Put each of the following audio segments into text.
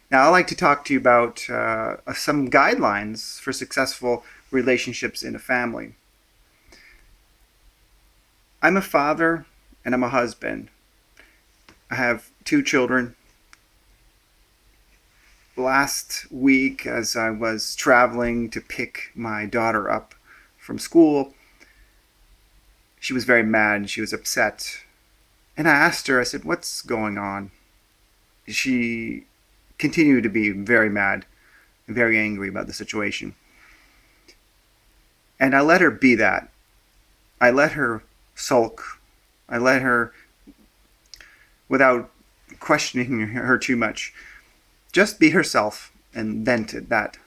Now, I'd like to talk to you about some guidelines for successful relationships in a family. I'm a father and I'm a husband. I have two children. Last week, as I was traveling to pick my daughter up from school, she was very mad and she was upset. And I asked her, I said, "What's going on?" She continued to be very mad and very angry about the situation. And I let her be that. I let her sulk. I let her, without questioning her too much, just be herself and vented that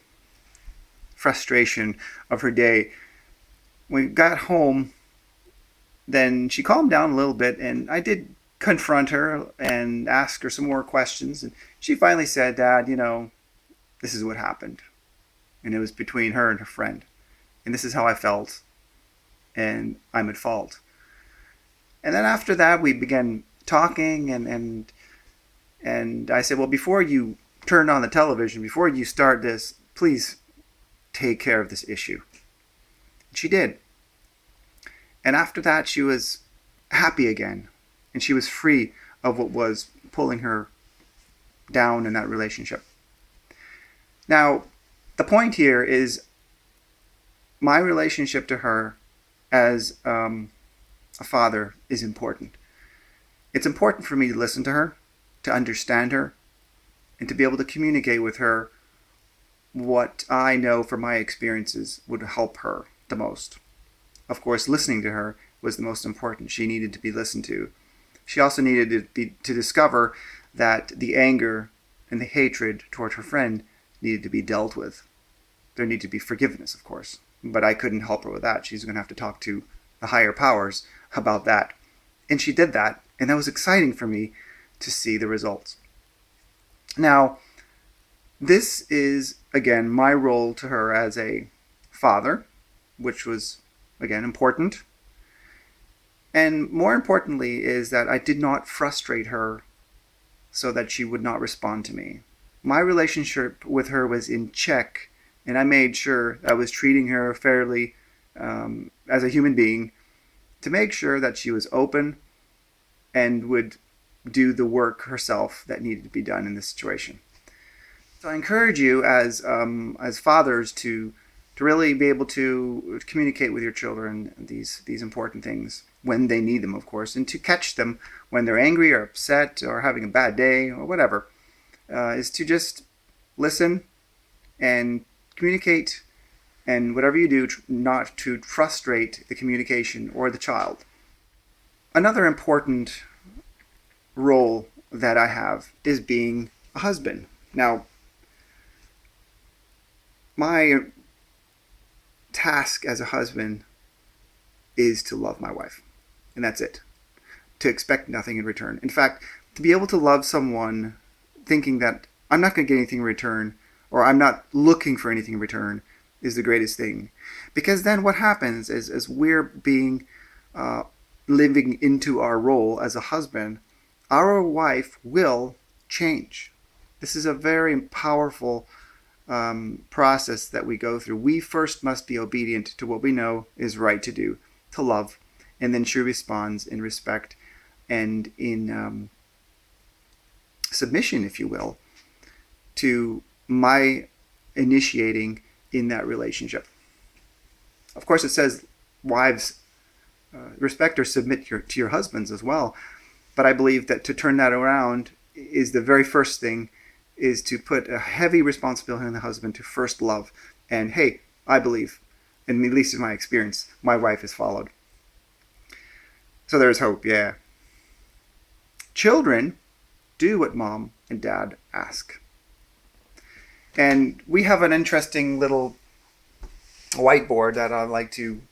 frustration of her day. When we got home, then she calmed down a little bit, and I did confront her and ask her some more questions. And she finally said, "Dad, this is what happened. And it was between her and her friend. And this is how I felt. And I'm at fault." And then after that, we began talking, and I said, "Well, before you turn on the television, before you start this, please take care of this issue." And she did. And after that, she was happy again, and she was free of what was pulling her down in that relationship. Now, the point here is my relationship to her as a father is important. It's important for me to listen to her, to understand her, and to be able to communicate with her what I know from my experiences would help her the most. Of course, listening to her was the most important. She needed to be listened to. She also needed to discover that the anger and the hatred toward her friend needed to be dealt with. There needed to be forgiveness, of course. But I couldn't help her with that. She's going to have to talk to the higher powers about that. And she did that, and that was exciting for me to see the results. Now, this is, again, my role to her as a father, which was, again, important. And more importantly is that I did not frustrate her so that she would not respond to me. My relationship with her was in check, and I made sure I was treating her fairly as a human being to make sure that she was open and would do the work herself that needed to be done in this situation. So I encourage you as fathers to really be able to communicate with your children these important things when they need them, of course, and to catch them when they're angry or upset or having a bad day or whatever, is to just listen and communicate, and whatever you do, not to frustrate the communication or the child. Another important role that I have is being a husband. Now, my task as a husband is to love my wife, and that's it. To expect nothing in return. In fact, to be able to love someone thinking that I'm not going to get anything in return, or I'm not looking for anything in return, is the greatest thing. Because then what happens is, as we're being living into our role as a husband, our wife will change. This is a very powerful process that we go through. We first must be obedient to what we know is right to do, to love, and then she responds in respect and in submission, if you will, to my initiating in that relationship. Of course, it says, wives, respect or submit to your husbands as well. But I believe that to turn that around is the very first thing, is to put a heavy responsibility on the husband to first love. And hey, I believe, and at least in my experience, my wife has followed. So there's hope, yeah. Children do what mom and dad ask. And we have an interesting little whiteboard that I'd like to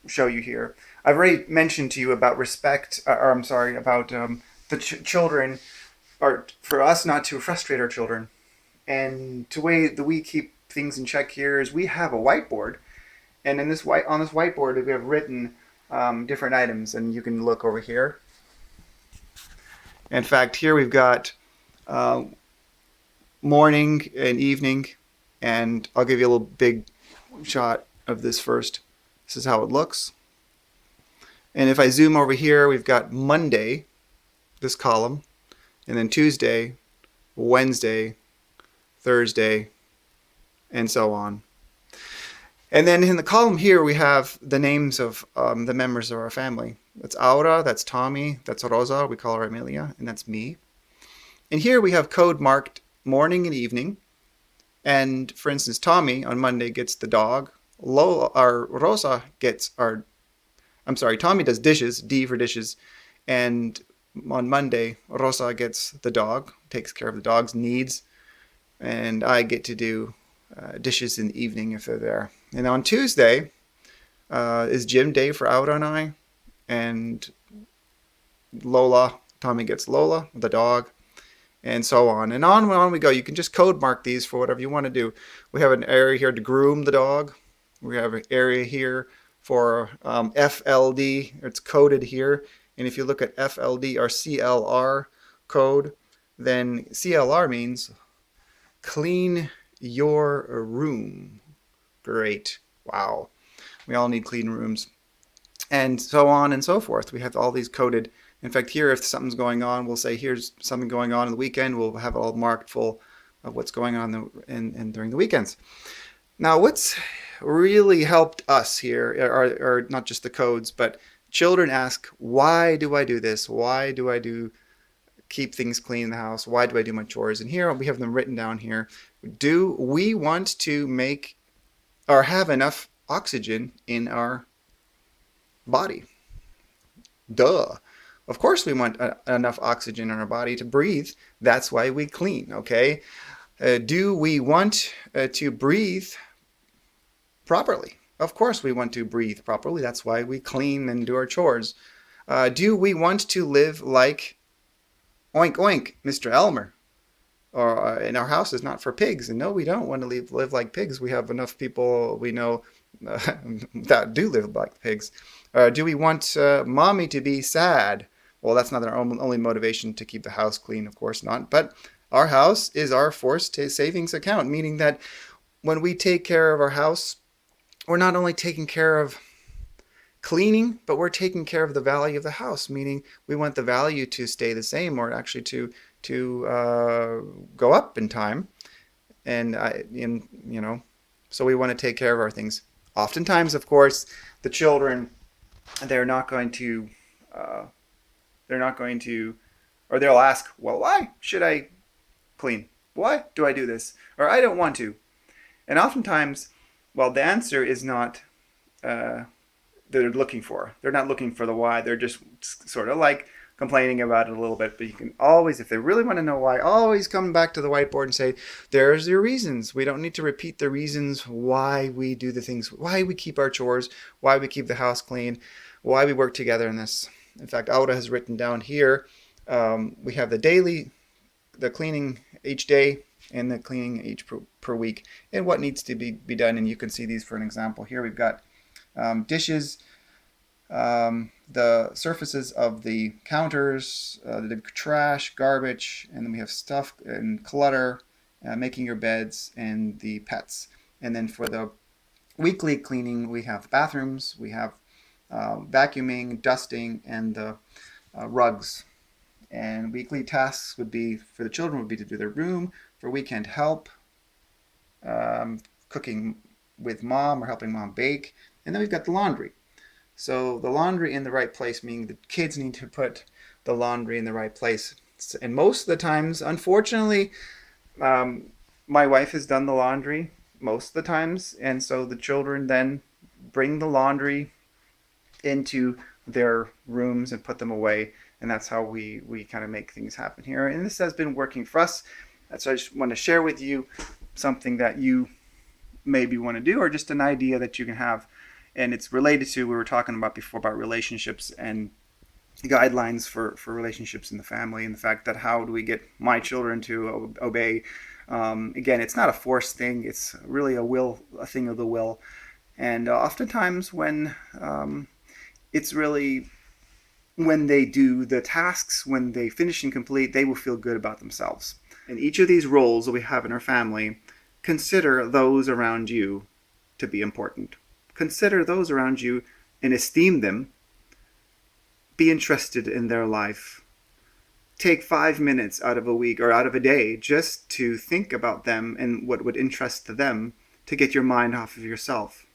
show you here. I've already mentioned to you about respect, or I'm sorry, about the children, or for us not to frustrate our children. And the way that we keep things in check here is we have a whiteboard, and on this whiteboard we have written different items, and you can look over here. In fact, here we've got morning and evening, and I'll give you a little big shot of this first. This is how it looks. And if I zoom over here, we've got Monday, this column, and then Tuesday, Wednesday, Thursday, and so on. And then in the column here, we have the names of the members of our family. That's Aura, that's Tommy, that's Rosa, we call her Emilia, and that's me. And here we have code marked morning and evening. And for instance, Tommy on Monday gets the dog. Rosa gets Tommy does dishes, D for dishes. And on Monday, Rosa gets the dog, takes care of the dog's needs. And I get to do dishes in the evening if they're there. And on Tuesday is gym day for Aura and I. And Lola, Tommy gets Lola, the dog, and so on. And on we go. You can just code mark these for whatever you want to do. We have an area here to groom the dog. We have an area here for FLD. It's coded here. And if you look at FLD or CLR code, then CLR means clean your room. Great. Wow. We all need clean rooms. And so on and so forth. We have all these coded. In fact, here, if something's going on, we'll say, here's something going on the weekend. We'll have it all marked full of what's going on in during the weekends. Now, what's really helped us here are not just the codes, but children ask, why do I do this? Why do I keep things clean in the house? Why do I do my chores? And here we have them written down here. Do we want to make or have enough oxygen in our body? Duh. Of course we want enough oxygen in our body to breathe. That's why we clean, okay? Do we want to breathe properly? Of course we want to breathe properly. That's why we clean and do our chores. Do we want to live like oink oink, Mr. Elmer? Or in our house is not for pigs. And no, we don't want to live like pigs. We have enough people we know that do live like pigs. Do we want mommy to be sad? Well, that's not our only motivation to keep the house clean, of course not. But our house is our forced savings account, meaning that when we take care of our house, we're not only taking care of cleaning, but we're taking care of the value of the house, meaning we want the value to stay the same or actually to go up in time. And so we want to take care of our things. Oftentimes, of course, the children, they're not going to, or they'll ask, well, why should I clean? Why do I do this? Or I don't want to. And oftentimes, well, the answer is not they're looking for. They're not looking for the why. They're just sort of like complaining about it a little bit. But you can always, if they really want to know why, always come back to the whiteboard and say, there's your reasons. We don't need to repeat the reasons why we do the things, why we keep our chores, why we keep the house clean, why we work together in this. In fact, Aura has written down here, we have the cleaning each day and the cleaning each per week and what needs to be done. And you can see these for an example. Here we've got dishes, the surfaces of the counters, the trash, garbage, and then we have stuff and clutter, making your beds, and the pets. And then for the weekly cleaning, we have bathrooms, we have vacuuming, dusting, and the rugs. And weekly tasks would be, for the children, would be to do their room, for weekend help, cooking with mom or helping mom bake. And then we've got the laundry. So the laundry in the right place, meaning the kids need to put the laundry in the right place. And most of the times, unfortunately, my wife has done the laundry most of the times. And so the children then bring the laundry into their rooms and put them away. And that's how we kind of make things happen here. And this has been working for us. So I just want to share with you something that you maybe want to do, or just an idea that you can have. And it's related to, we were talking about before about relationships and guidelines for relationships in the family, and the fact that how do we get my children to obey. Again, it's not a forced thing. It's really a thing of the will. And oftentimes when it's really, when they do the tasks, when they finish and complete, they will feel good about themselves. In each of these roles that we have in our family, consider those around you to be important. Consider those around you and esteem them. Be interested in their life. Take 5 minutes out of a week or out of a day just to think about them and what would interest them, to get your mind off of yourself.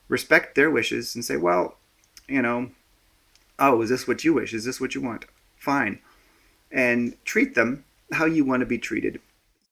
Respect their wishes and say, well, you know, oh, is this what you wish? Is this what you want? Fine. And treat them how you want to be treated.